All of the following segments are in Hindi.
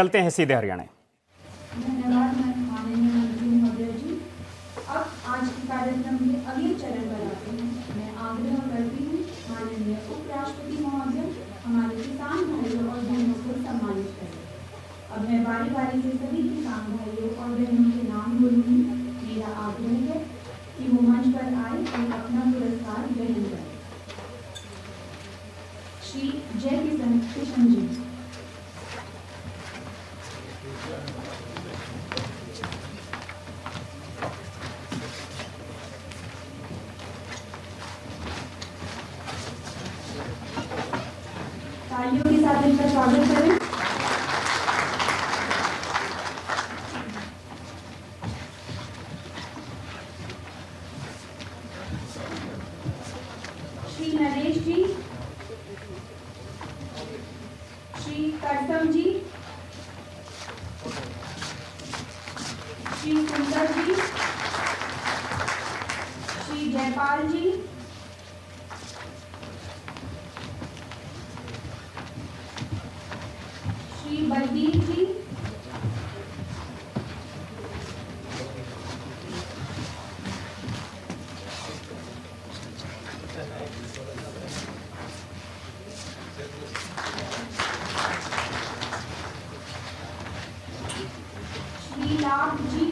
चलते हैं सीधे हरियाणा। धन्यवाद माननीय मंत्री महोदय जी। अब आज के कार्यक्रम के अगले चरण पर आते हैं। मैं आग्रह करती हूँ माननीय उपराष्ट्रपति महोदय हमारे किसान भाइयों और बहनों को सम्मानित करें। अब मैं बारी बारी से सभी किसान भाइयों और बहनों के नाम बोलूँगी। मेरा आग्रह है कि वो मंच पर आए और अपना पुरस्कार ग्रहण करें। श्री जय किशन जी। तालियों के साथ इनका स्वागत करें। श्री नरेश जी, श्री करसम जी, श्री सुंदर जी, श्री जयपाल जी, श्री बलबीर जी, श्री लाभ जी,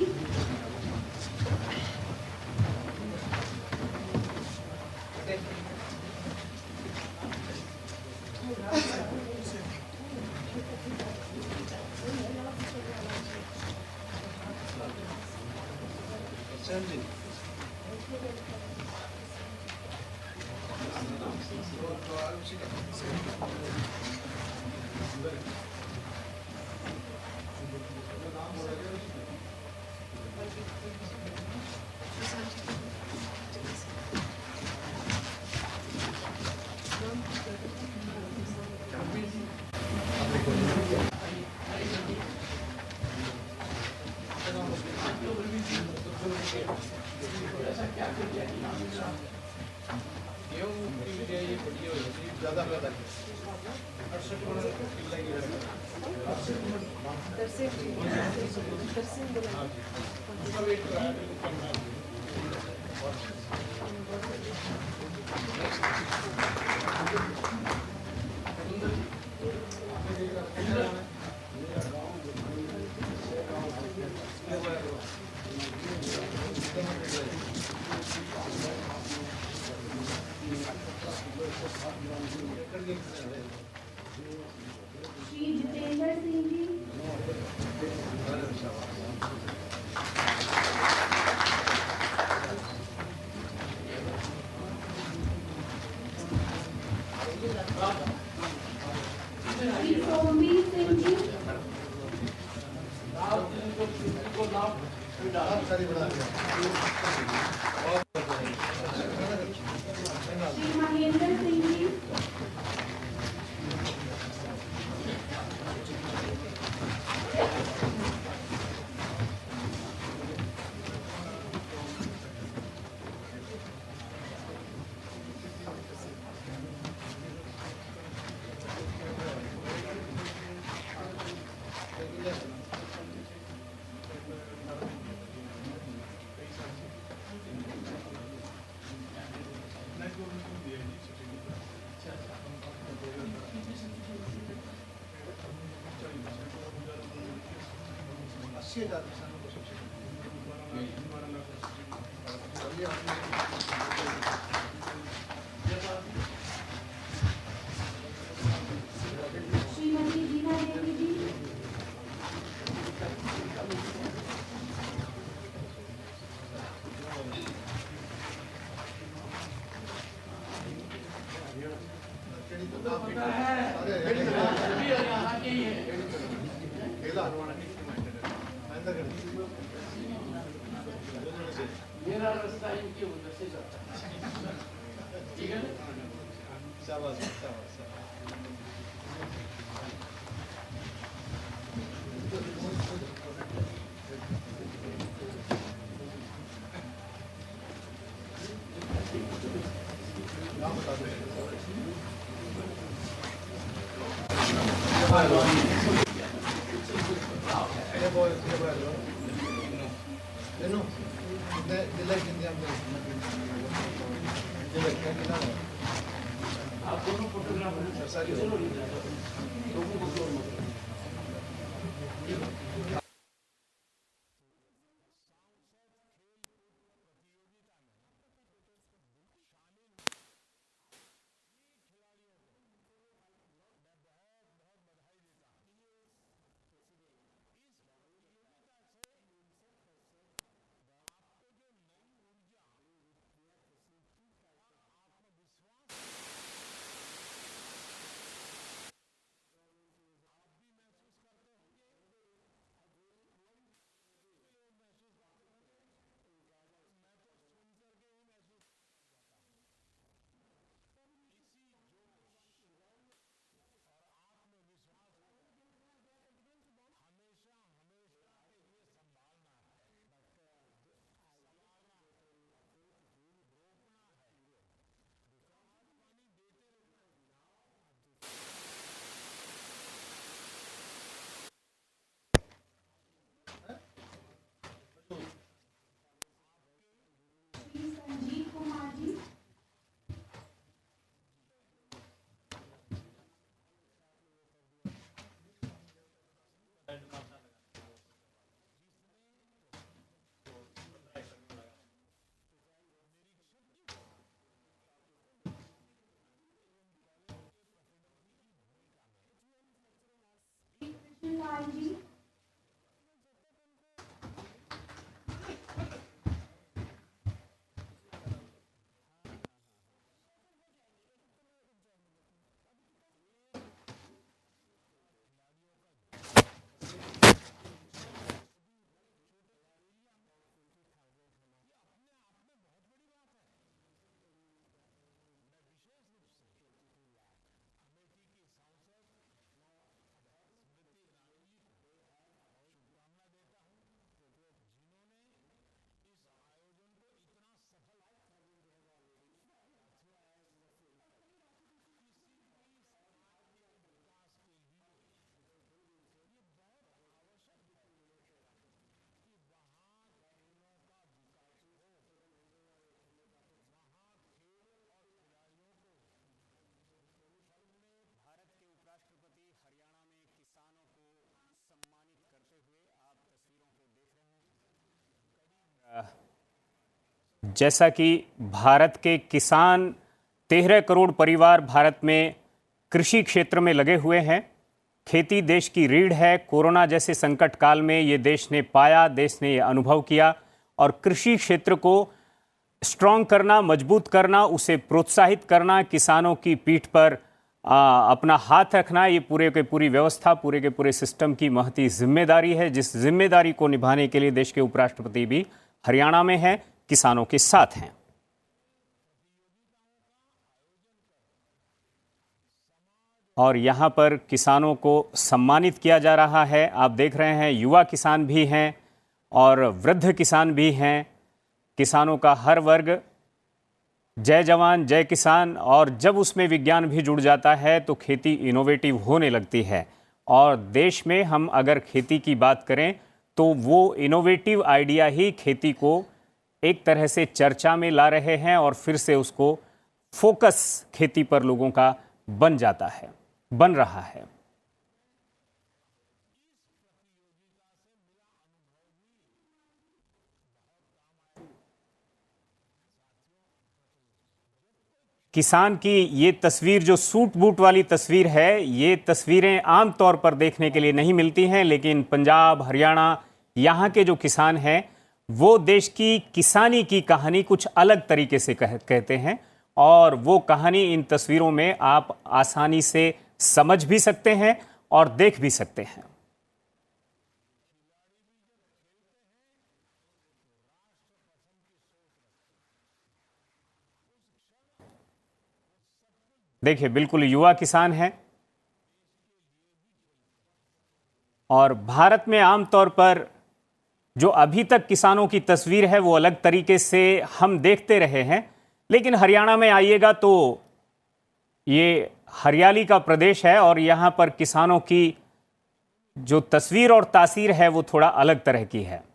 श्री जितेंद्र सिंह जी, श्री सोमवीर सिंह जी, श्री महेंद्र सिंह जी, श्रीमती जीना देवी जी, मेरा रास्ता इनके उधर से जाता है, ठीक है ना? शाबाश शाबाश। आप दोनों फोटोग्राफर लोगों को जी जैसा कि भारत के किसान 13 करोड़ परिवार भारत में कृषि क्षेत्र में लगे हुए हैं। खेती देश की रीढ़ है। कोरोना जैसे संकट काल में ये देश ने पाया, देश ने ये अनुभव किया और कृषि क्षेत्र को स्ट्रांग करना, मजबूत करना, उसे प्रोत्साहित करना, किसानों की पीठ पर अपना हाथ रखना, ये पूरे के पूरी व्यवस्था, पूरे के पूरे सिस्टम की महती जिम्मेदारी है, जिस जिम्मेदारी को निभाने के लिए देश के उपराष्ट्रपति भी हरियाणा में हैं, किसानों के साथ हैं। और यहां पर किसानों को सम्मानित किया जा रहा है। आप देख रहे हैं युवा किसान भी हैं और वृद्ध किसान भी हैं। किसानों का हर वर्ग जय जवान जय किसान, और जब उसमें विज्ञान भी जुड़ जाता है तो खेती इनोवेटिव होने लगती है। और देश में हम अगर खेती की बात करें तो वो इनोवेटिव आइडिया ही खेती को एक तरह से चर्चा में ला रहे हैं और फिर से उसको फोकस खेती पर लोगों का बन रहा है। किसान की ये तस्वीर जो सूट बूट वाली तस्वीर है, ये तस्वीरें आमतौर पर देखने के लिए नहीं मिलती हैं, लेकिन पंजाब, हरियाणा, यहाँ के जो किसान हैं वो देश की किसानी की कहानी कुछ अलग तरीके से कहते हैं और वो कहानी इन तस्वीरों में आप आसानी से समझ भी सकते हैं और देख भी सकते हैं। देखिए, बिल्कुल युवा किसान हैं और भारत में आमतौर पर जो अभी तक किसानों की तस्वीर है वो अलग तरीके से हम देखते रहे हैं, लेकिन हरियाणा में आइएगा तो ये हरियाली का प्रदेश है और यहाँ पर किसानों की जो तस्वीर और तासीर है वो थोड़ा अलग तरह की है।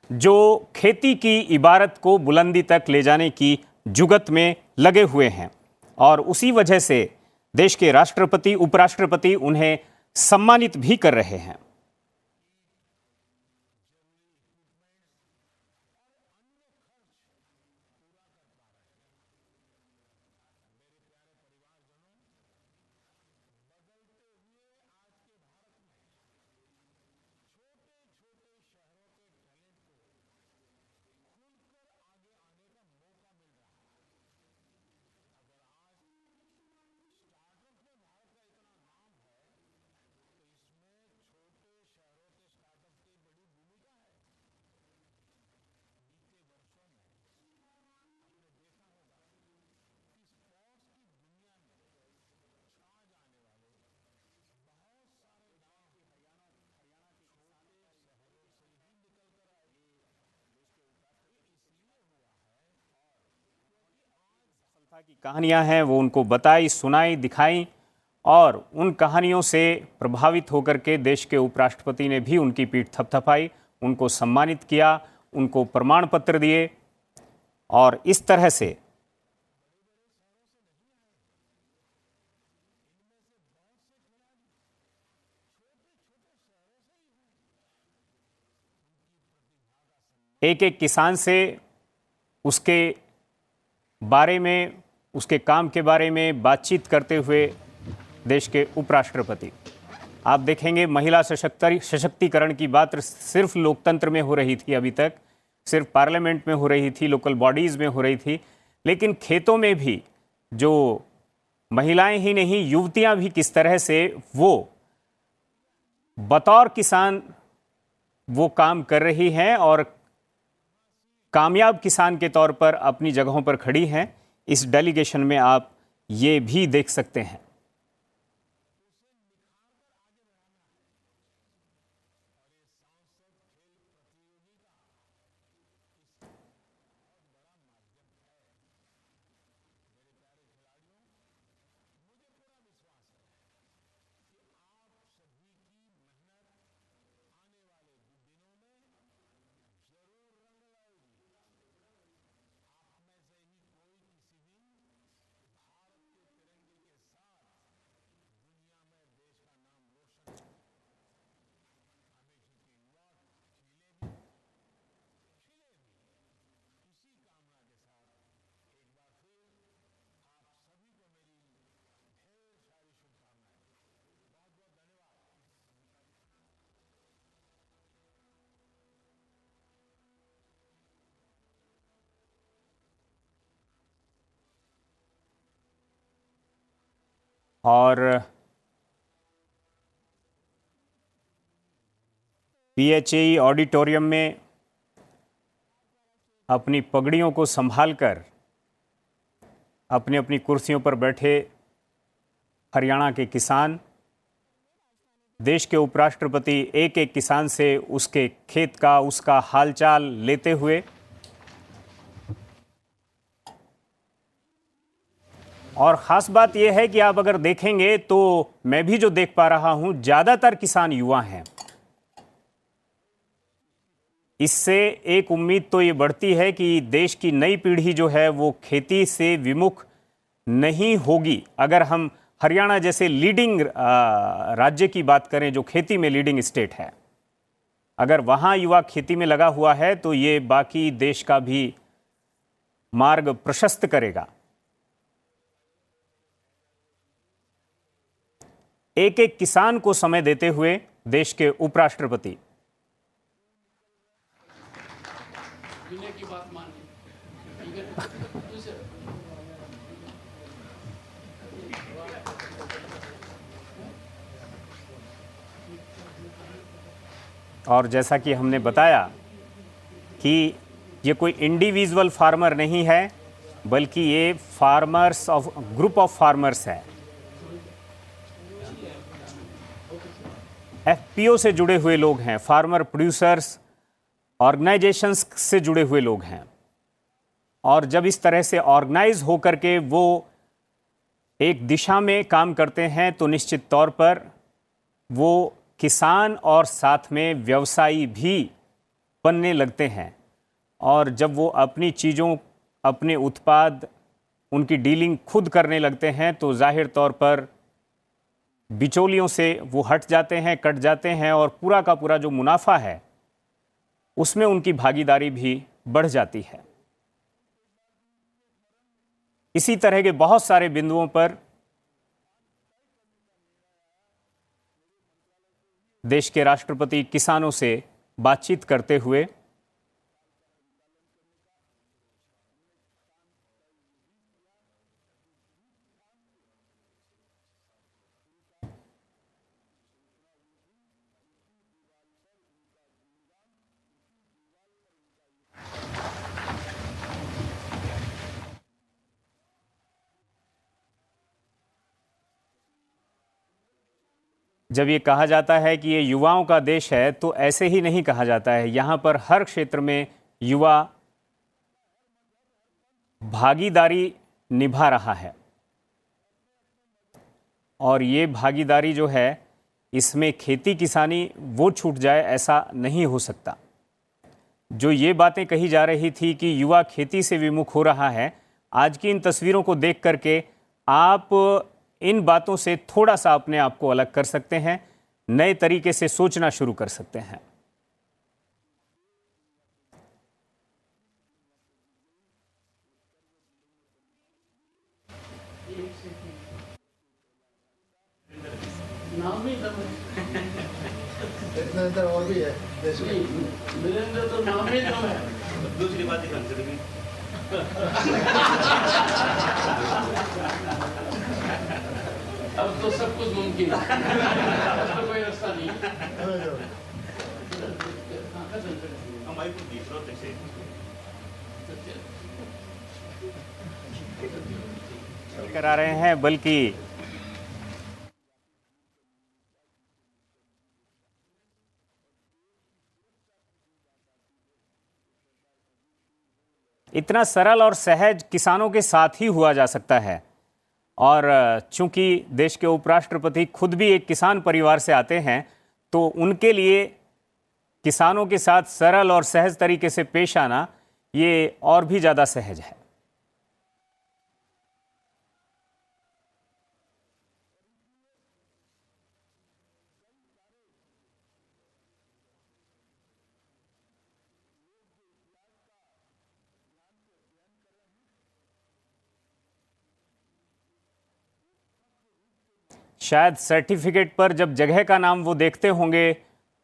जो खेती की इबारत को बुलंदी तक ले जाने की जुगत में लगे हुए हैं और उसी वजह से देश के राष्ट्रपति, उपराष्ट्रपति उन्हें सम्मानित भी कर रहे हैं। की कहानियां हैं वो उनको बताई, सुनाई, दिखाई और उन कहानियों से प्रभावित होकर के देश के उपराष्ट्रपति ने भी उनकी पीठ थपथपाई, उनको सम्मानित किया, उनको प्रमाण पत्र दिए और इस तरह से एक एक किसान से उसके बारे में, उसके काम के बारे में बातचीत करते हुए देश के उपराष्ट्रपति। आप देखेंगे महिला सशक्तिकरण की बात सिर्फ लोकतंत्र में हो रही थी, अभी तक सिर्फ पार्लियामेंट में हो रही थी, लोकल बॉडीज़ में हो रही थी, लेकिन खेतों में भी जो महिलाएं ही नहीं युवतियां भी किस तरह से वो बतौर किसान वो काम कर रही हैं और कामयाब किसान के तौर पर अपनी जगहों पर खड़ी हैं, इस डेलीगेशन में आप ये भी देख सकते हैं। और PHAE ऑडिटोरियम में अपनी पगड़ियों को संभालकर अपनी अपनी कुर्सियों पर बैठे हरियाणा के किसान, देश के उपराष्ट्रपति एक एक किसान से उसके खेत का, उसका हालचाल लेते हुए और ख़ास बात यह है कि आप अगर देखेंगे तो मैं भी जो देख पा रहा हूं, ज़्यादातर किसान युवा हैं। इससे एक उम्मीद तो ये बढ़ती है कि देश की नई पीढ़ी जो है वो खेती से विमुख नहीं होगी। अगर हम हरियाणा जैसे लीडिंग राज्य की बात करें, जो खेती में लीडिंग स्टेट है, अगर वहाँ युवा खेती में लगा हुआ है तो ये बाकी देश का भी मार्ग प्रशस्त करेगा। एक एक किसान को समय देते हुए देश के उपराष्ट्रपति। विनय की बात मान ली, ठीक है? दूसरा, और जैसा कि हमने बताया कि ये कोई इंडिविजुअल फार्मर नहीं है, बल्कि ये farmers of group of farmers है। एफपीओ से जुड़े हुए लोग हैं, फार्मर प्रोड्यूसर्स ऑर्गेनाइजेशंस से जुड़े हुए लोग हैं। और जब इस तरह से ऑर्गेनाइज होकर के वो एक दिशा में काम करते हैं तो निश्चित तौर पर वो किसान और साथ में व्यवसायी भी बनने लगते हैं। और जब वो अपनी चीज़ों, अपने उत्पाद, उनकी डीलिंग खुद करने लगते हैं तो जाहिर तौर पर बिचौलियों से वो हट जाते हैं, कट जाते हैं, और पूरा का पूरा जो मुनाफा है उसमें उनकी भागीदारी भी बढ़ जाती है। इसी तरह के बहुत सारे बिंदुओं पर देश के राष्ट्रपति किसानों से बातचीत करते हुए जब ये कहा जाता है कि ये युवाओं का देश है, तो ऐसे ही नहीं कहा जाता है। यहाँ पर हर क्षेत्र में युवा भागीदारी निभा रहा है, और ये भागीदारी जो है इसमें खेती किसानी वो छूट जाए ऐसा नहीं हो सकता। जो ये बातें कही जा रही थी कि युवा खेती से विमुख हो रहा है, आज की इन तस्वीरों को देख करके आप इन बातों से थोड़ा सा अपने आप को अलग कर सकते हैं, नए तरीके से सोचना शुरू कर सकते हैं। नाम ही दम इतना इधर और भी है देश में। वीरेंद्र तो नाम ही दम है। दूसरी बात ही कंसिडर की अब तो सब कुछ मुमकिन है, अब तो कोई रास्ता नहीं। हमारी को दूसरा से करा रहे हैं, बल्कि इतना सरल और सहज किसानों के साथ ही हुआ जा सकता है। और चूंकि देश के उपराष्ट्रपति खुद भी एक किसान परिवार से आते हैं, तो उनके लिए किसानों के साथ सरल और सहज तरीके से पेश आना ये और भी ज़्यादा सहज है। शायद सर्टिफिकेट पर जब जगह का नाम वो देखते होंगे,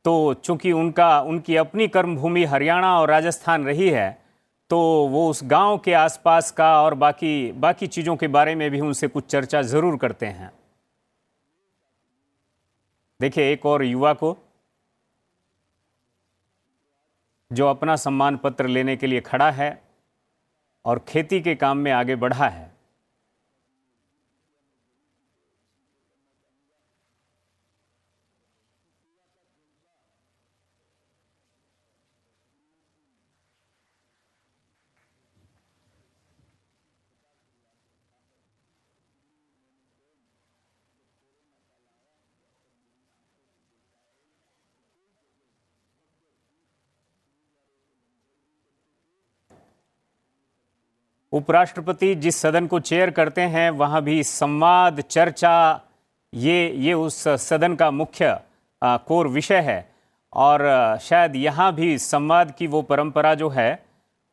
तो चूंकि उनकी अपनी कर्मभूमि हरियाणा और राजस्थान रही है, तो वो उस गांव के आसपास का और बाकी चीज़ों के बारे में भी उनसे कुछ चर्चा ज़रूर करते हैं। देखिए एक और युवा को जो अपना सम्मान पत्र लेने के लिए खड़ा है और खेती के काम में आगे बढ़ा है। उपराष्ट्रपति जिस सदन को चेयर करते हैं, वहाँ भी संवाद, चर्चा, ये उस सदन का मुख्य कोर विषय है। और शायद यहाँ भी संवाद की वो परंपरा जो है,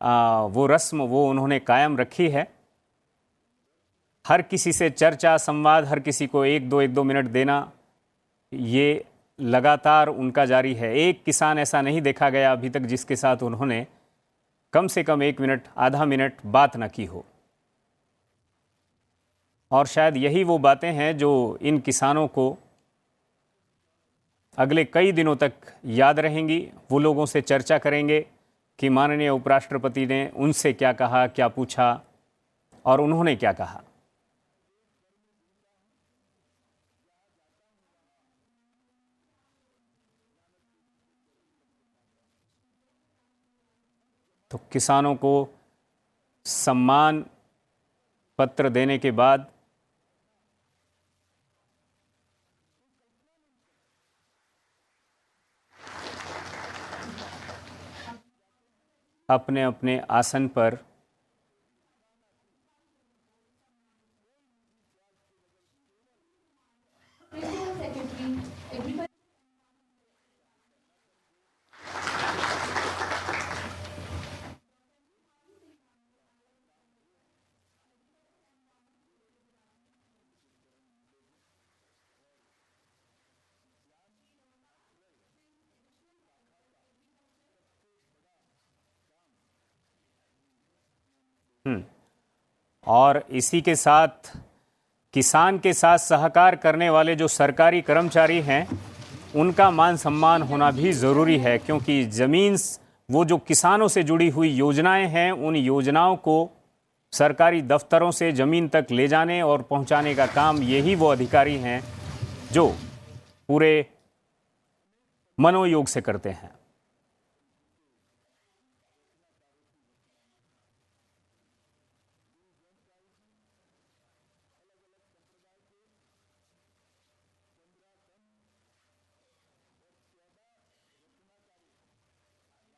वो रस्म वो उन्होंने कायम रखी है। हर किसी से चर्चा, संवाद, हर किसी को एक दो मिनट देना, ये लगातार उनका जारी है। एक किसान ऐसा नहीं देखा गया अभी तक जिसके साथ उन्होंने कम से कम 1 मिनट, आधा मिनट बात न की हो। और शायद यही वो बातें हैं जो इन किसानों को अगले कई दिनों तक याद रहेंगी। वो लोगों से चर्चा करेंगे कि माननीय उपराष्ट्रपति ने उनसे क्या कहा, क्या पूछा और उन्होंने क्या कहा। तो किसानों को सम्मान पत्र देने के बाद अपने अपने आसन पर और इसी के साथ किसान के साथ सहकार करने वाले जो सरकारी कर्मचारी हैं उनका मान सम्मान होना भी ज़रूरी है, क्योंकि ज़मीन, वो जो किसानों से जुड़ी हुई योजनाएं हैं, उन योजनाओं को सरकारी दफ्तरों से ज़मीन तक ले जाने और पहुंचाने का काम यही वो अधिकारी हैं जो पूरे मनोयोग से करते हैं।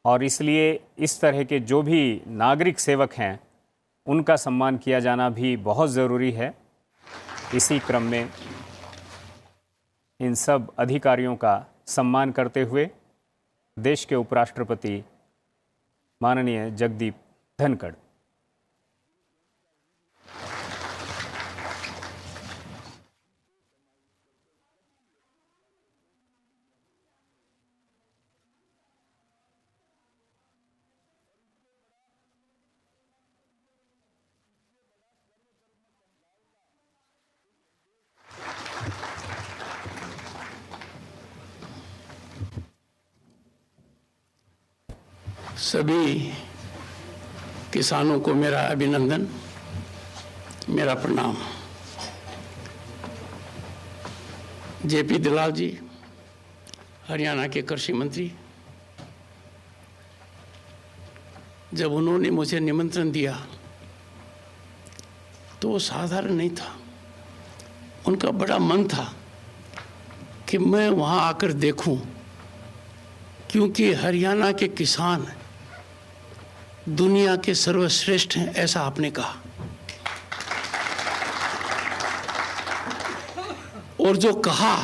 और इसलिए इस तरह के जो भी नागरिक सेवक हैं उनका सम्मान किया जाना भी बहुत ज़रूरी है। इसी क्रम में इन सब अधिकारियों का सम्मान करते हुए देश के उपराष्ट्रपति माननीय जगदीप धनखड़। सभी किसानों को मेरा अभिनंदन, मेरा प्रणाम। जेपी दलाल जी, हरियाणा के कृषि मंत्री, जब उन्होंने मुझे निमंत्रण दिया तो वो साधारण नहीं था। उनका बड़ा मन था कि मैं वहाँ आकर देखूं, क्योंकि हरियाणा के किसान दुनिया के सर्वश्रेष्ठ हैं, ऐसा आपने कहा। और जो कहा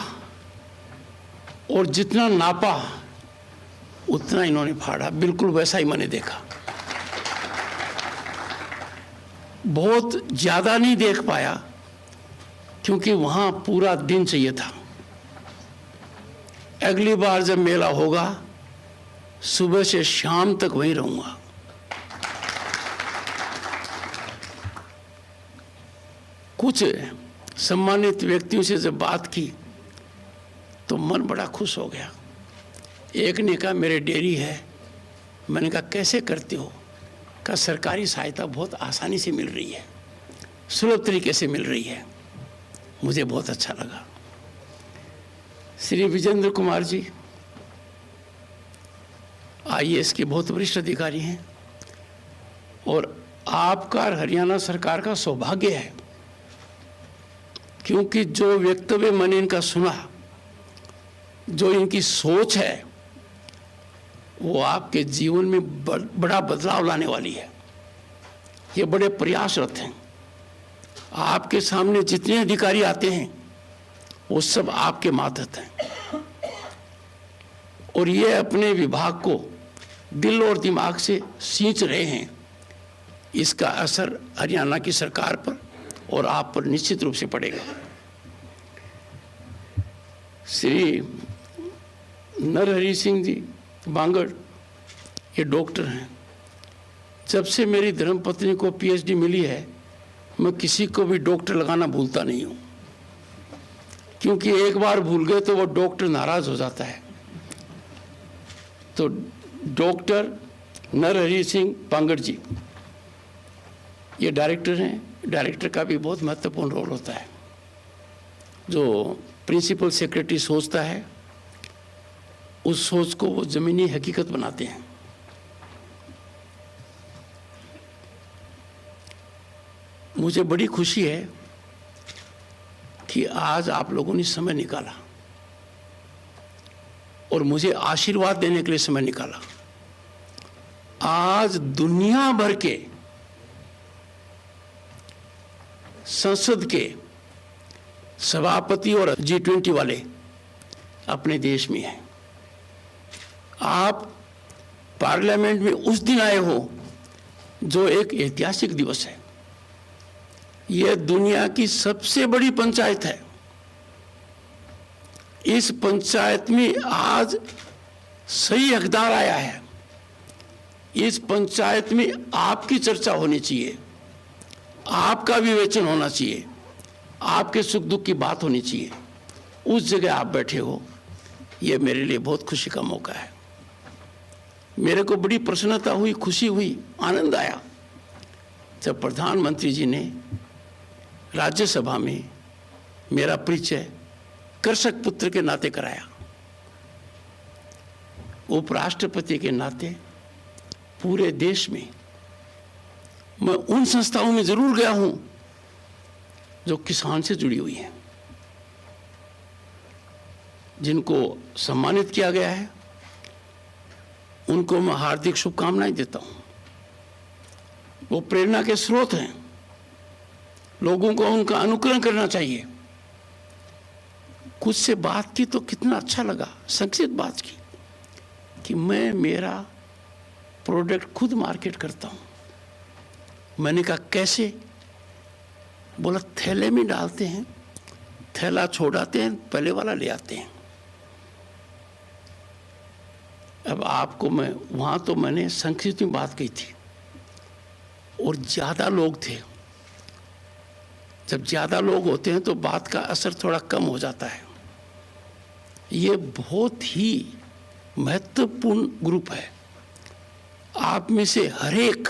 और जितना नापा उतना इन्होंने फाड़ा, बिल्कुल वैसा ही मैंने देखा। बहुत ज़्यादा नहीं देख पाया क्योंकि वहाँ पूरा दिन चाहिए था। अगली बार जब मेला होगा सुबह से शाम तक वहीं रहूँगा। कुछ सम्मानित व्यक्तियों से जब बात की तो मन बड़ा खुश हो गया। एक ने कहा मेरे डेयरी है। मैंने कहा कैसे करते हो? कहा सरकारी सहायता बहुत आसानी से मिल रही है, सुलभ तरीके से मिल रही है। मुझे बहुत अच्छा लगा। श्री विजेंद्र कुमार जी IAS के बहुत वरिष्ठ अधिकारी हैं और आपका हरियाणा सरकार का सौभाग्य है, क्योंकि जो वक्तव्य मैंने इनका सुना, जो इनकी सोच है, वो आपके जीवन में बड़ा बदलाव लाने वाली है। ये बड़े प्रयासरत हैं। आपके सामने जितने अधिकारी आते हैं वो सब आपके मातहत हैं और ये अपने विभाग को दिल और दिमाग से सींच रहे हैं। इसका असर हरियाणा की सरकार पर और आप पर निश्चित रूप से पड़ेगा। श्री नरहरि सिंह जी बांगड़, ये डॉक्टर हैं। जब से मेरी धर्मपत्नी को पीएचडी मिली है, मैं किसी को भी डॉक्टर लगाना भूलता नहीं हूँ, क्योंकि एक बार भूल गए तो वो डॉक्टर नाराज हो जाता है। तो डॉक्टर नरहरि सिंह बांगड़ जी ये डायरेक्टर हैं। डायरेक्टर का भी बहुत महत्वपूर्ण रोल होता है। जो प्रिंसिपल सेक्रेटरी सोचता है, उस सोच को वो ज़मीनी हकीकत बनाते हैं। मुझे बड़ी खुशी है कि आज आप लोगों ने समय निकाला और मुझे आशीर्वाद देने के लिए समय निकाला। आज दुनिया भर के संसद के सभापति और G20 वाले अपने देश में हैं। आप पार्लियामेंट में उस दिन आए हो जो एक ऐतिहासिक दिवस है। यह दुनिया की सबसे बड़ी पंचायत है। इस पंचायत में आज सही हकदार आया है। इस पंचायत में आपकी चर्चा होनी चाहिए, आपका विवेचन होना चाहिए, आपके सुख दुख की बात होनी चाहिए। उस जगह आप बैठे हो, यह मेरे लिए बहुत खुशी का मौका है। मेरे को बड़ी प्रसन्नता हुई, खुशी हुई, आनंद आया जब प्रधानमंत्री जी ने राज्यसभा में मेरा परिचय कृषक पुत्र के नाते कराया। उपराष्ट्रपति के नाते पूरे देश में मैं उन संस्थाओं में जरूर गया हूं जो किसान से जुड़ी हुई हैं, जिनको सम्मानित किया गया है। उनको मैं हार्दिक शुभकामनाएं देता हूं। वो प्रेरणा के स्रोत हैं। लोगों को उनका अनुकरण करना चाहिए। कुछ से बात की तो कितना अच्छा लगा, संक्षिप्त बात की कि मैं मेरा प्रोडक्ट खुद मार्केट करता हूं। मैंने कहा कैसे? बोला थैले में डालते हैं, थैला छोड़ाते हैं, पहले वाला ले आते हैं। अब आपको मैं वहां तो मैंने संक्षिप्त में बात कही थी और ज्यादा लोग थे। जब ज्यादा लोग होते हैं तो बात का असर थोड़ा कम हो जाता है। ये बहुत ही महत्वपूर्ण ग्रुप है। आप में से हरेक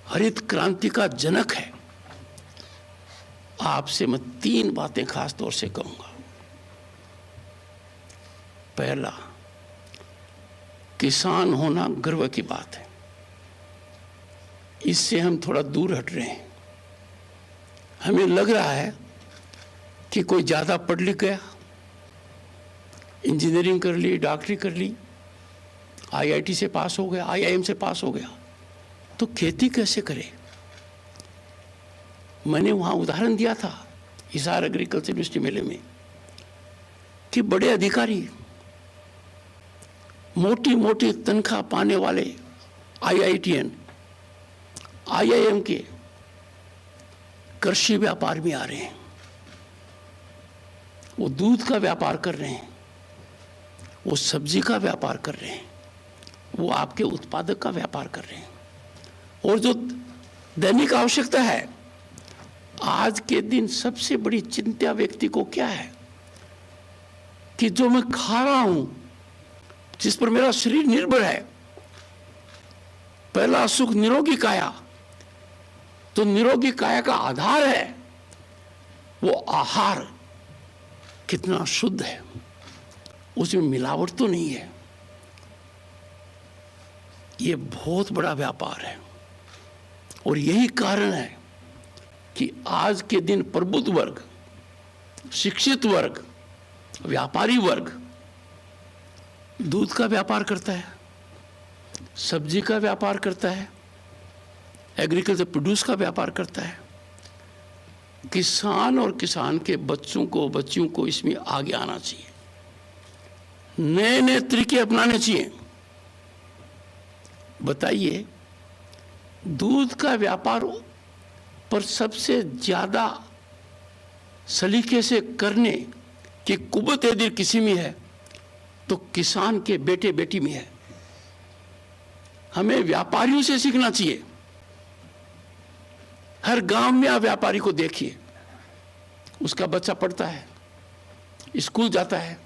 हरित क्रांति का जनक है। आपसे मैं 3 बातें खास तौर से कहूंगा। पहला, किसान होना गर्व की बात है। इससे हम थोड़ा दूर हट रहे हैं। हमें लग रहा है कि कोई ज्यादा पढ़ लिख गया, इंजीनियरिंग कर ली, डॉक्टरी कर ली, IIT से पास हो गया, IIM से पास हो गया, तो खेती कैसे करे? मैंने वहां उदाहरण दिया था हिसार एग्रीकल्चर यूनिवर्सिटी मेले में कि बड़े अधिकारी, मोटी मोटी तनख्वाह पाने वाले IITN, IIM के कृषि व्यापार में आ रहे हैं। वो दूध का व्यापार कर रहे हैं, वो सब्जी का व्यापार कर रहे हैं, वो आपके उत्पादक का व्यापार कर रहे हैं। और जो दैनिक आवश्यकता है, आज के दिन सबसे बड़ी चिंता व्यक्ति को क्या है कि जो मैं खा रहा हूं, जिस पर मेरा शरीर निर्भर है, पहला सुख निरोगी काया, तो निरोगी काया का आधार है वो आहार कितना शुद्ध है, उसमें मिलावट तो नहीं है। ये बहुत बड़ा व्यापार है और यही कारण है कि आज के दिन प्रबुद्ध वर्ग, शिक्षित वर्ग, व्यापारी वर्ग दूध का व्यापार करता है, सब्जी का व्यापार करता है, एग्रीकल्चर प्रोड्यूस का व्यापार करता है। किसान और किसान के बच्चों को, बच्चियों को इसमें आगे आना चाहिए, नए नए तरीके अपनाने चाहिए। बताइए, दूध का व्यापार पर सबसे ज्यादा सलीके से करने कि कुव्वत यदि किसी में है तो किसान के बेटे बेटी में है। हमें व्यापारियों से सीखना चाहिए। हर गांव में आप व्यापारी को देखिए, उसका बच्चा पढ़ता है, स्कूल जाता है,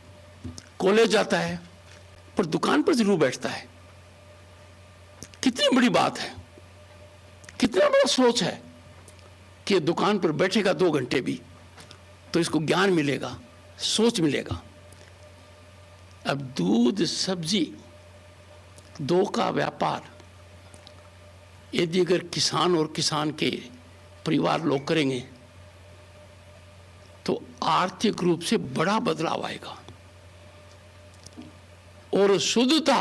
कॉलेज जाता है, पर दुकान पर जरूर बैठता है। कितनी बड़ी बात है, कितना बड़ा सोच है कि दुकान पर बैठेगा 2 घंटे भी तो इसको ज्ञान मिलेगा, सोच मिलेगा। अब दूध सब्जी 2 का व्यापार यदि अगर किसान और किसान के परिवार लोग करेंगे तो आर्थिक रूप से बड़ा बदलाव आएगा। और शुद्धता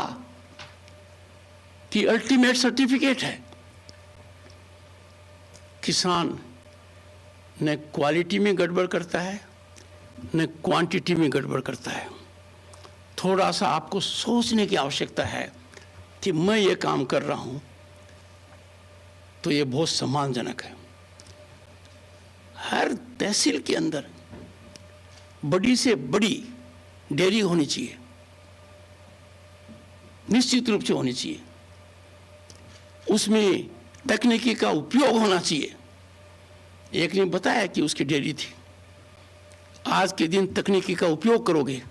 की अल्टीमेट सर्टिफिकेट है। किसान न क्वालिटी में गड़बड़ करता है न क्वांटिटी में गड़बड़ करता है। थोड़ा सा आपको सोचने की आवश्यकता है कि मैं ये काम कर रहा हूं तो ये बहुत सम्मानजनक है। हर तहसील के अंदर बड़ी से बड़ी डेयरी होनी चाहिए, निश्चित रूप से होनी चाहिए। उसमें तकनीकी का उपयोग होना चाहिए। एक ने बताया कि उसकी डेयरी थी। आज के दिन तकनीकी का उपयोग करोगे,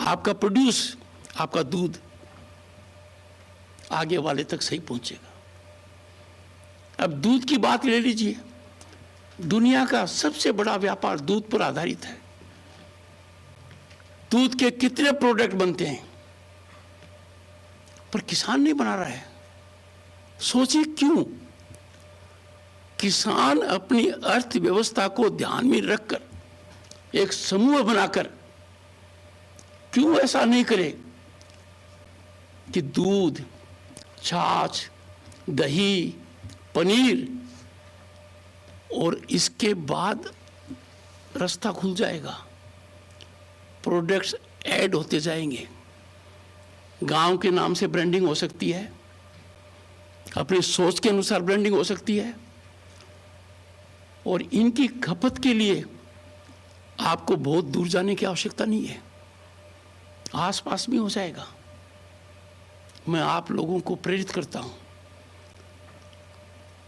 आपका प्रोड्यूस, आपका दूध आगे वाले तक सही पहुंचेगा। अब दूध की बात ले लीजिए। दुनिया का सबसे बड़ा व्यापार दूध पर आधारित है। दूध के कितने प्रोडक्ट बनते हैं, पर किसान नहीं बना रहा है। सोचिए क्यों? किसान अपनी अर्थव्यवस्था को ध्यान में रखकर एक समूह बनाकर क्यों ऐसा नहीं करे कि दूध, छाछ, दही, पनीर और इसके बाद रास्ता खुल जाएगा, प्रोडक्ट्स ऐड होते जाएंगे। गांव के नाम से ब्रांडिंग हो सकती है, अपनी सोच के अनुसार ब्रांडिंग हो सकती है, और इनकी खपत के लिए आपको बहुत दूर जाने की आवश्यकता नहीं है, आसपास में हो जाएगा। मैं आप लोगों को प्रेरित करता हूं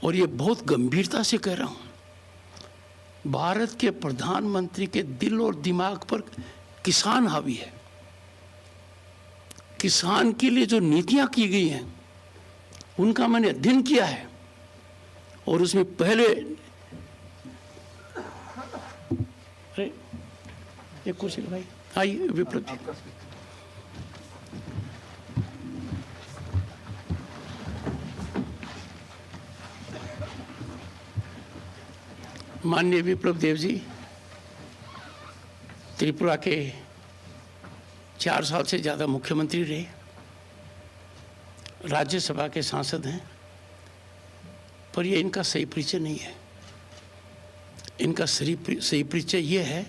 और ये बहुत गंभीरता से कह रहा हूं। भारत के प्रधानमंत्री के दिल और दिमाग पर किसान हावी है। किसान के लिए जो नीतियां की गई हैं उनका मैंने अध्ययन किया है, और उसमें पहले एक कुर्सी भाई आइए विप्लव जी। माननीय विप्लव देव जी त्रिपुरा के 4 साल से ज़्यादा मुख्यमंत्री रहे, राज्यसभा के सांसद हैं, पर ये इनका सही परिचय नहीं है। इनका सही परिचय ये है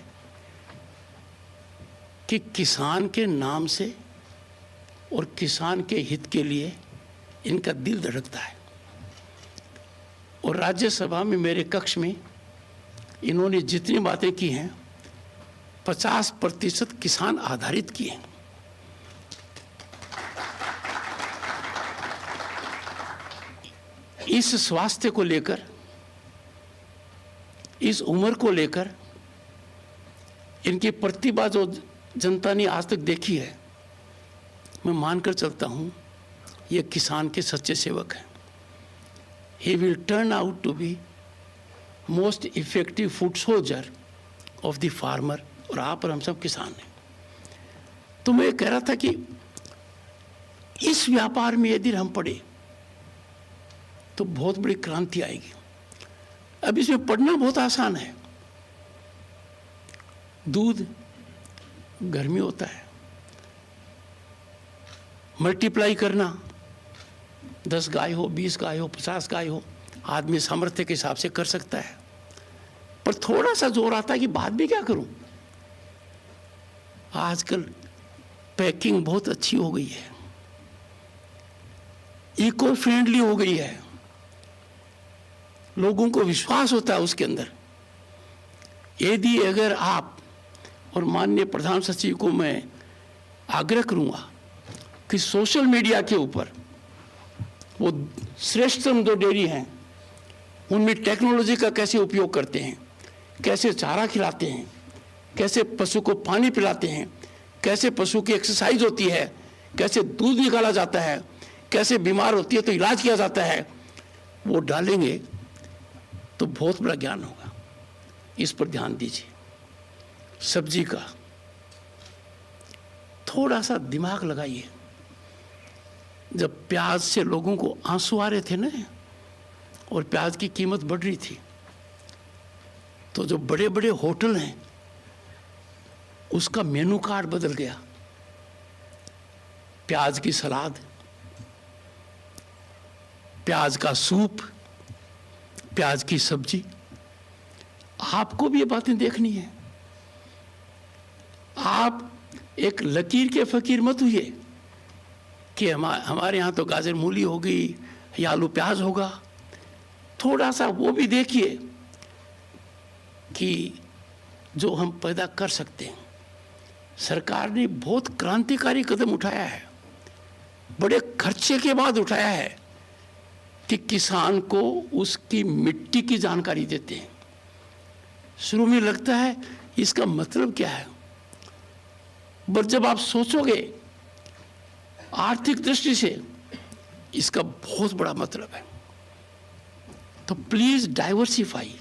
कि किसान के नाम से और किसान के हित के लिए इनका दिल धड़कता है। और राज्यसभा में मेरे कक्ष में इन्होंने जितनी बातें की हैं 50% किसान आधारित की हैं। इस स्वास्थ्य को लेकर, इस उम्र को लेकर इनकी प्रतिभा जो जनता ने आज तक देखी है, मैं मानकर चलता हूं ये किसान के सच्चे सेवक हैं। He will turn out to be most effective food soldier of the farmer. और आप और हम सब किसान हैं। तो मैं कह रहा था कि इस व्यापार में यदि हम पढ़े तो बहुत बड़ी क्रांति आएगी। अब इसमें पढ़ना बहुत आसान है। दूध घर में होता है, मल्टीप्लाई करना 10 गाय हो, 20 गाय हो, 50 गाय हो, आदमी सामर्थ्य के हिसाब से कर सकता है। पर थोड़ा सा जोर आता है कि बाद में क्या करूं। आजकल पैकिंग बहुत अच्छी हो गई है, इको फ्रेंडली हो गई है, लोगों को विश्वास होता है उसके अंदर। यदि अगर आप और माननीय प्रधान सचिव को मैं आग्रह करूंगा कि सोशल मीडिया के ऊपर वो श्रेष्ठतम 2 डेयरी हैं, उनमें टेक्नोलॉजी का कैसे उपयोग करते हैं, कैसे चारा खिलाते हैं, कैसे पशु को पानी पिलाते हैं, कैसे पशु की एक्सरसाइज होती है, कैसे दूध निकाला जाता है, कैसे बीमार होती है तो इलाज किया जाता है, वो डालेंगे तो बहुत बड़ा ज्ञान होगा। इस पर ध्यान दीजिए। सब्जी का थोड़ा सा दिमाग लगाइए। जब प्याज से लोगों को आंसू आ रहे थे ना और प्याज की कीमत बढ़ रही थी, तो जो बड़े बड़े होटल हैं उसका मेनू कार्ड बदल गया। प्याज की सलाद, प्याज का सूप, प्याज की सब्जी। आपको भी ये बातें देखनी है। आप एक लकीर के फकीर मत हुए कि हमारे यहाँ तो गाजर मूली होगी या आलू प्याज होगा। थोड़ा सा वो भी देखिए कि जो हम पैदा कर सकते हैं। सरकार ने बहुत क्रांतिकारी कदम उठाया है, बड़े खर्चे के बाद उठाया है कि किसान को उसकी मिट्टी की जानकारी देते हैं। शुरू में लगता है इसका मतलब क्या है, पर जब आप सोचोगे आर्थिक दृष्टि से इसका बहुत बड़ा मतलब है। तो प्लीज डाइवर्सिफाई,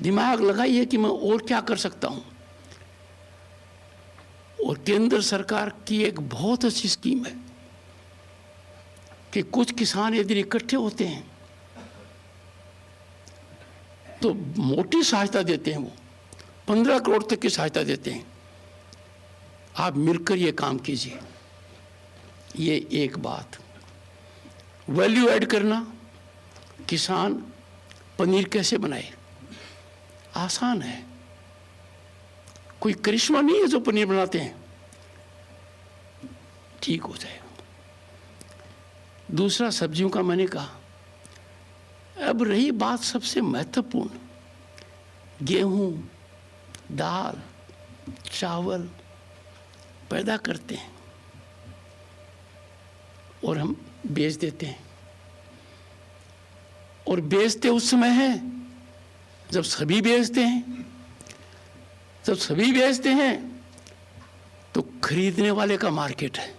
दिमाग लगाइए कि मैं और क्या कर सकता हूं। और केंद्र सरकार की एक बहुत अच्छी स्कीम है कि कुछ किसान यदि इकट्ठे होते हैं तो मोटी सहायता देते हैं, वो 15 करोड़ तक की सहायता देते हैं। आप मिलकर ये काम कीजिए। ये एक बात। वैल्यू ऐड करना, किसान पनीर कैसे बनाए, आसान है, कोई करिश्मा नहीं है जो पनीर बनाते हैं, ठीक हो जाएगा। दूसरा, सब्जियों का मैंने कहा। अब रही बात सबसे महत्वपूर्ण, गेहूं, दाल, चावल पैदा करते हैं और हम बेच देते हैं। और बेचते उस समय है जब सभी बेचते हैं। जब सभी बेचते हैं तो खरीदने वाले का मार्केट है।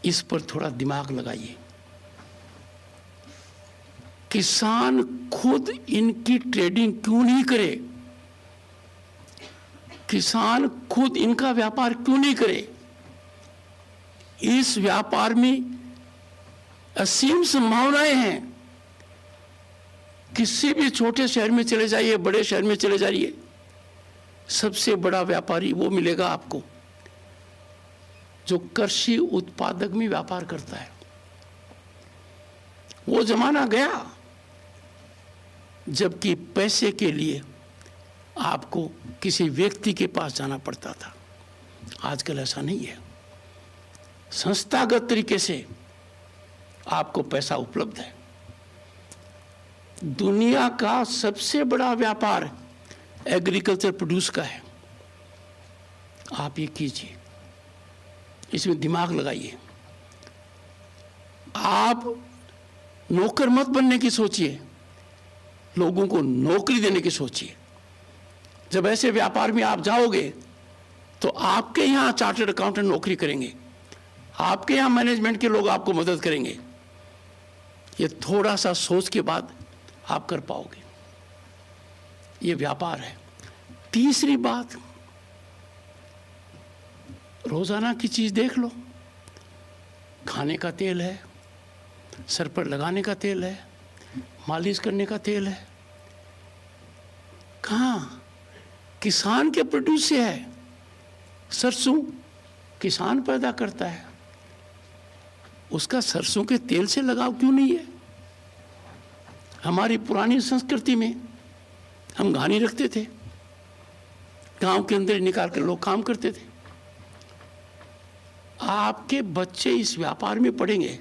इस पर थोड़ा दिमाग लगाइए। किसान खुद इनकी ट्रेडिंग क्यों नहीं करे, किसान खुद इनका व्यापार क्यों नहीं करे। इस व्यापार में असीम संभावनाएं हैं। किसी भी छोटे शहर में चले जाइए, बड़े शहर में चले जाइए, सबसे बड़ा व्यापारी वो मिलेगा आपको जो कृषि उत्पादक में व्यापार करता है। वो जमाना गया जबकि पैसे के लिए आपको किसी व्यक्ति के पास जाना पड़ता था। आजकल ऐसा नहीं है। संस्थागत तरीके से आपको पैसा उपलब्ध है। दुनिया का सबसे बड़ा व्यापार एग्रीकल्चर प्रोड्यूस का है। आप ये कीजिए, इसमें दिमाग लगाइए। आप नौकर मत बनने की सोचिए, लोगों को नौकरी देने की सोचिए। जब ऐसे व्यापार में आप जाओगे तो आपके यहाँ चार्टर्ड अकाउंटेंट नौकरी करेंगे, आपके यहाँ मैनेजमेंट के लोग आपको मदद करेंगे। ये थोड़ा सा सोच के बाद आप कर पाओगे। ये व्यापार है। तीसरी बात, रोजाना की चीज देख लो। खाने का तेल है, सर पर लगाने का तेल है, मालिश करने का तेल है। कहाँ? किसान के प्रोड्यूस से है। सरसों किसान पैदा करता है, उसका सरसों के तेल से लगाव क्यों नहीं है? हमारी पुरानी संस्कृति में हम घानी रखते थे, गांव के अंदर निकाल कर लोग काम करते थे। आपके बच्चे इस व्यापार में पढ़ेंगे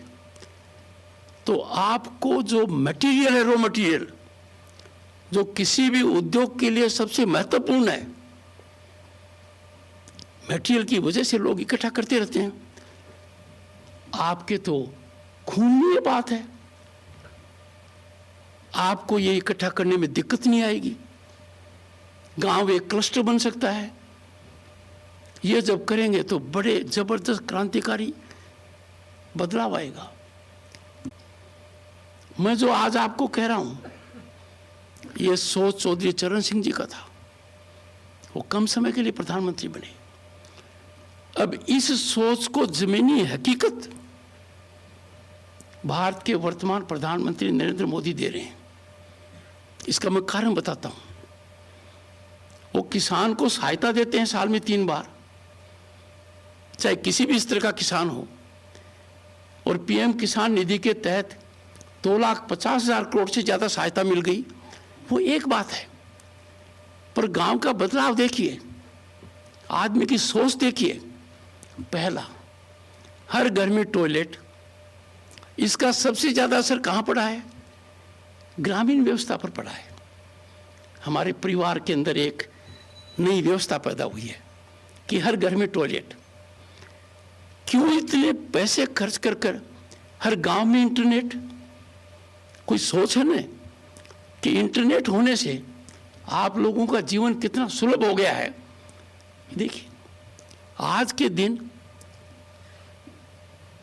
तो आपको जो मटेरियल है, रॉ मटेरियल, जो किसी भी उद्योग के लिए सबसे महत्वपूर्ण है, मटेरियल की वजह से लोग इकट्ठा करते रहते हैं। आपके तो खून में ये बात है, आपको ये इकट्ठा करने में दिक्कत नहीं आएगी। गांव एक क्लस्टर बन सकता है। ये जब करेंगे तो बड़े जबरदस्त क्रांतिकारी बदलाव आएगा। मैं जो आज आपको कह रहा हूं, ये सोच चौधरी चरण सिंह जी का था। वो कम समय के लिए प्रधानमंत्री बने। अब इस सोच को जमीनी हकीकत भारत के वर्तमान प्रधानमंत्री नरेंद्र मोदी दे रहे हैं। इसका मैं कारण बताता हूं। वो किसान को सहायता देते हैं साल में 3 बार, चाहे किसी भी स्तर का किसान हो। और पीएम किसान निधि के तहत 2,50,000 करोड़ से ज्यादा सहायता मिल गई। वो एक बात है, पर गांव का बदलाव देखिए, आदमी की सोच देखिए। पहला, हर घर में टॉयलेट। इसका सबसे ज्यादा असर कहां पड़ा है? ग्रामीण व्यवस्था पर पड़ा है। हमारे परिवार के अंदर एक नई व्यवस्था पैदा हुई है कि हर घर में टॉयलेट। क्यों इतने पैसे खर्च कर कर हर गांव में इंटरनेट? कोई सोच है ना कि इंटरनेट होने से आप लोगों का जीवन कितना सुलभ हो गया है। देखिए, आज के दिन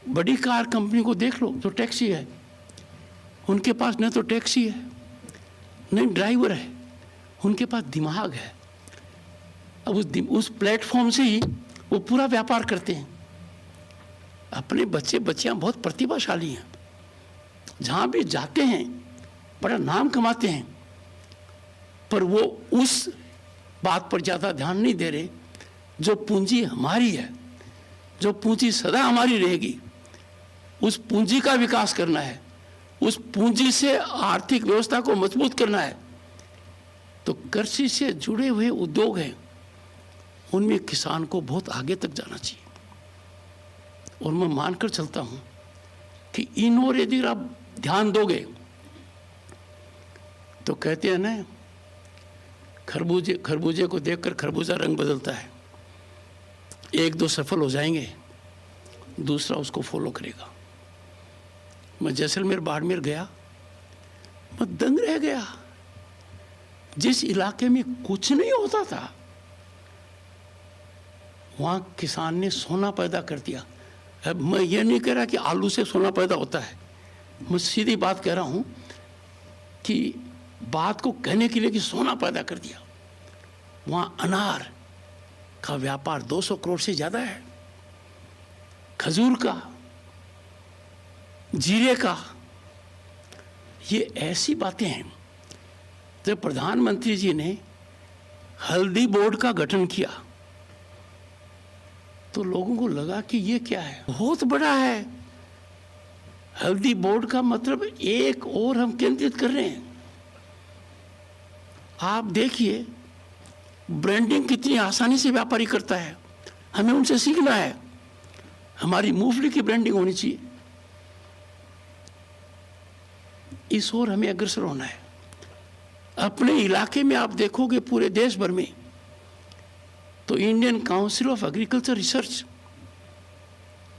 बड़ी कार कंपनी को देख लो, जो टैक्सी है, उनके पास न तो टैक्सी है न ड्राइवर है, उनके पास दिमाग है। अब उस प्लेटफॉर्म से ही वो पूरा व्यापार करते हैं। अपने बच्चे बच्चियां बहुत प्रतिभाशाली हैं, जहां भी जाते हैं बड़ा नाम कमाते हैं, पर वो उस बात पर ज्यादा ध्यान नहीं दे रहे जो पूंजी हमारी है, जो पूंजी सदा हमारी रहेगी। उस पूंजी का विकास करना है, उस पूंजी से आर्थिक व्यवस्था को मजबूत करना है। तो कृषि से जुड़े हुए उद्योग हैं, उनमें किसान को बहुत आगे तक जाना चाहिए। और मैं मानकर चलता हूं कि इन और यदि आप ध्यान दोगे तो कहते हैं ना, खरबूजे को देखकर खरबूजा रंग बदलता है। 1-2 सफल हो जाएंगे, दूसरा उसको फॉलो करेगा। मैं जैसलमेर बाड़मेर गया, मैं दंग रह गया। जिस इलाके में कुछ नहीं होता था, वहां किसान ने सोना पैदा कर दिया। अब मैं ये नहीं कह रहा कि आलू से सोना पैदा होता है, मैं सीधी बात कह रहा हूं कि बात को कहने के लिए कि सोना पैदा कर दिया। वहां अनार का व्यापार 200 करोड़ से ज्यादा है, खजूर का, जीरे का। ये ऐसी बातें हैं। जब प्रधानमंत्री जी ने हल्दी बोर्ड का गठन किया तो लोगों को लगा कि ये क्या है, बहुत बड़ा है। हल्दी बोर्ड का मतलब एक और हम केंद्रित कर रहे हैं। आप देखिए ब्रांडिंग कितनी आसानी से व्यापारी करता है, हमें उनसे सीखना है। हमारी मूंगफली की ब्रांडिंग होनी चाहिए, इस ओर हमें अग्रसर होना है। अपने इलाके में आप देखोगे पूरे देश भर में तो Indian council of agriculture research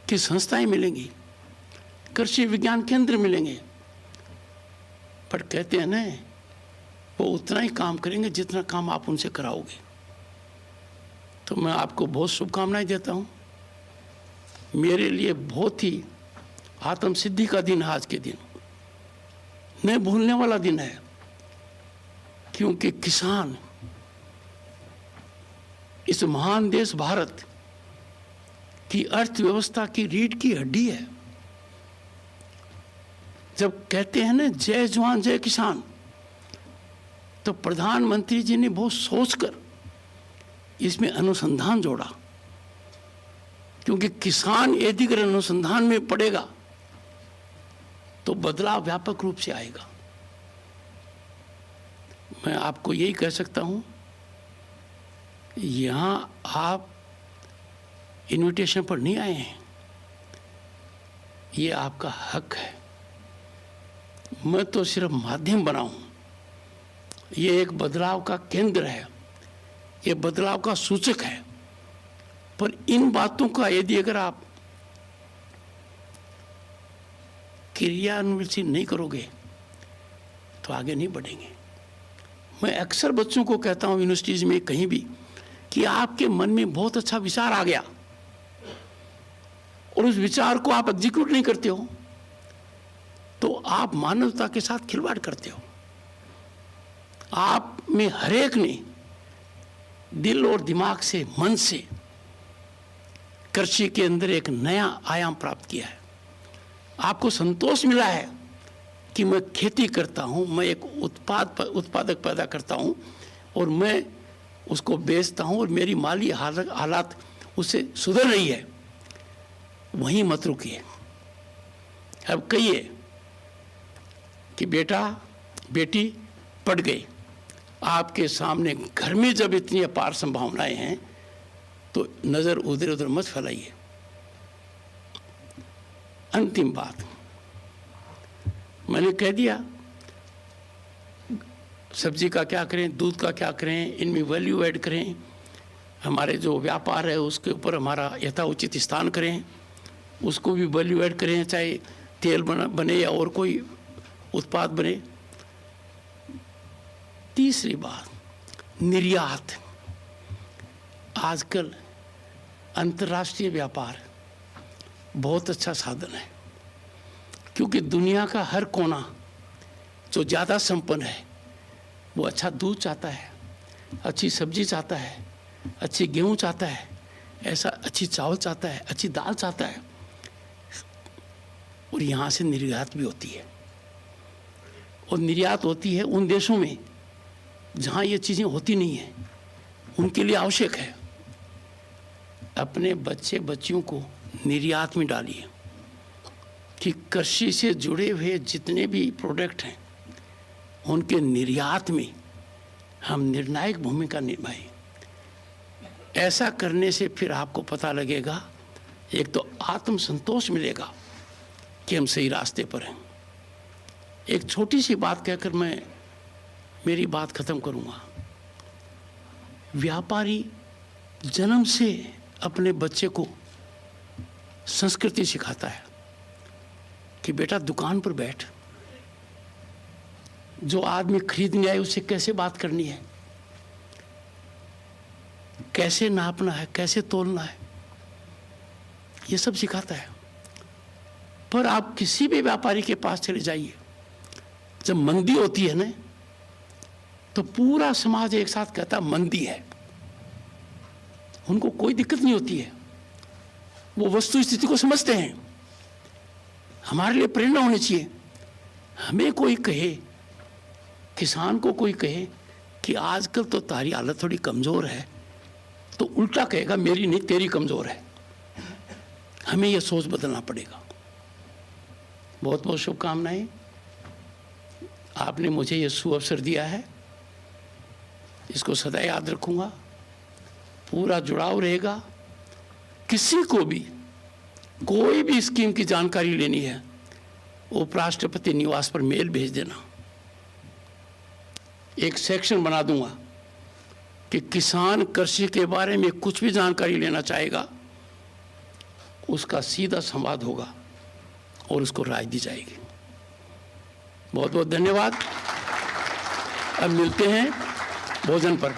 की संस्थाएं मिलेंगी, कृषि विज्ञान केंद्र मिलेंगे। पर कहते हैं ना, वो उतना ही काम करेंगे जितना काम आप उनसे कराओगे। तो मैं आपको बहुत शुभकामनाएं देता हूं। मेरे लिए बहुत ही आत्मसिद्धि का दिन है आज के दिन, नहीं भूलने वाला दिन है, क्योंकि किसान इस महान देश भारत की अर्थव्यवस्था की रीढ़ की हड्डी है। जब कहते हैं ना जय जवान जय किसान, तो प्रधानमंत्री जी ने बहुत सोचकर इसमें अनुसंधान जोड़ा, क्योंकि किसान यदि अगर अनुसंधान में पड़ेगा तो बदलाव व्यापक रूप से आएगा। मैं आपको यही कह सकता हूं, यहां आप इनविटेशन पर नहीं आए हैं, ये आपका हक है। मैं तो सिर्फ माध्यम बना हूं, ये एक बदलाव का केंद्र है, ये बदलाव का सूचक है। पर इन बातों का यदि अगर आप क्रियान्वित नहीं करोगे तो आगे नहीं बढ़ेंगे। मैं अक्सर बच्चों को कहता हूँ यूनिवर्सिटीज में कहीं भी कि आपके मन में बहुत अच्छा विचार आ गया और उस विचार को आप एग्जीक्यूट नहीं करते हो तो आप मानवता के साथ खिलवाड़ करते हो। आप में हरेक ने दिल और दिमाग से, मन से कृषि के अंदर एक नया आयाम प्राप्त किया है। आपको संतोष मिला है कि मैं खेती करता हूं, मैं एक उत्पादक पैदा करता हूं और मैं उसको बेचता हूं और मेरी माली हालात उससे सुधर रही है। वहीं मत रुकिए। अब कहिए कि बेटा बेटी पढ़ गई, आपके सामने घर में जब इतनी अपार संभावनाएं हैं तो नजर उधर उधर मत फैलाइए। अंतिम बात मैंने कह दिया, सब्जी का क्या करें, दूध का क्या करें, इनमें वैल्यू ऐड करें, हमारे जो व्यापार है उसके ऊपर हमारा यथाउचित स्थान करें, उसको भी वैल्यू ऐड करें, चाहे तेल बने या और कोई उत्पाद बने। तीसरी बात, निर्यात। आजकल अंतर्राष्ट्रीय व्यापार बहुत अच्छा साधन है, क्योंकि दुनिया का हर कोना जो ज़्यादा संपन्न है वो अच्छा दूध चाहता है, अच्छी सब्जी चाहता है, अच्छी गेहूं चाहता है, ऐसा अच्छी चावल चाहता है, अच्छी दाल चाहता है। और यहाँ से निर्यात भी होती है, और निर्यात होती है उन देशों में जहाँ ये चीज़ें होती नहीं हैं, उनके लिए आवश्यक है। अपने बच्चे बच्चियों को निर्यात में डालिए कि कृषि से जुड़े हुए जितने भी प्रोडक्ट हैं उनके निर्यात में हम निर्णायक भूमिका निभाएं। ऐसा करने से फिर आपको पता लगेगा, एक तो आत्मसंतोष मिलेगा कि हम सही रास्ते पर हैं। एक छोटी सी बात कहकर मैं मेरी बात खत्म करूंगा। व्यापारी जन्म से अपने बच्चे को संस्कृति सिखाता है कि बेटा दुकान पर बैठ, जो आदमी खरीदने आए उससे कैसे बात करनी है, कैसे नापना है, कैसे तोलना है, ये सब सिखाता है। पर आप किसी भी व्यापारी के पास चले जाइए, जब मंदी होती है ना तो पूरा समाज एक साथ कहता मंदी है, उनको कोई दिक्कत नहीं होती है, वो वस्तु स्थिति को समझते हैं। हमारे लिए प्रेरणा होनी चाहिए। हमें कोई कहे, किसान को कोई कहे कि आजकल तो तारी हालत थोड़ी कमज़ोर है, तो उल्टा कहेगा मेरी नहीं तेरी कमज़ोर है। हमें यह सोच बदलना पड़ेगा। बहुत बहुत शुभकामनाएं। आपने मुझे ये सुअवसर दिया है, इसको सदा याद रखूंगा। पूरा जुड़ाव रहेगा। किसी को भी कोई भी स्कीम की जानकारी लेनी है, उपराष्ट्रपति निवास पर मेल भेज देना। एक सेक्शन बना दूंगा कि किसान कृषि के बारे में कुछ भी जानकारी लेना चाहेगा, उसका सीधा संवाद होगा और उसको राय दी जाएगी। बहुत बहुत धन्यवाद। अब मिलते हैं भोजन पर।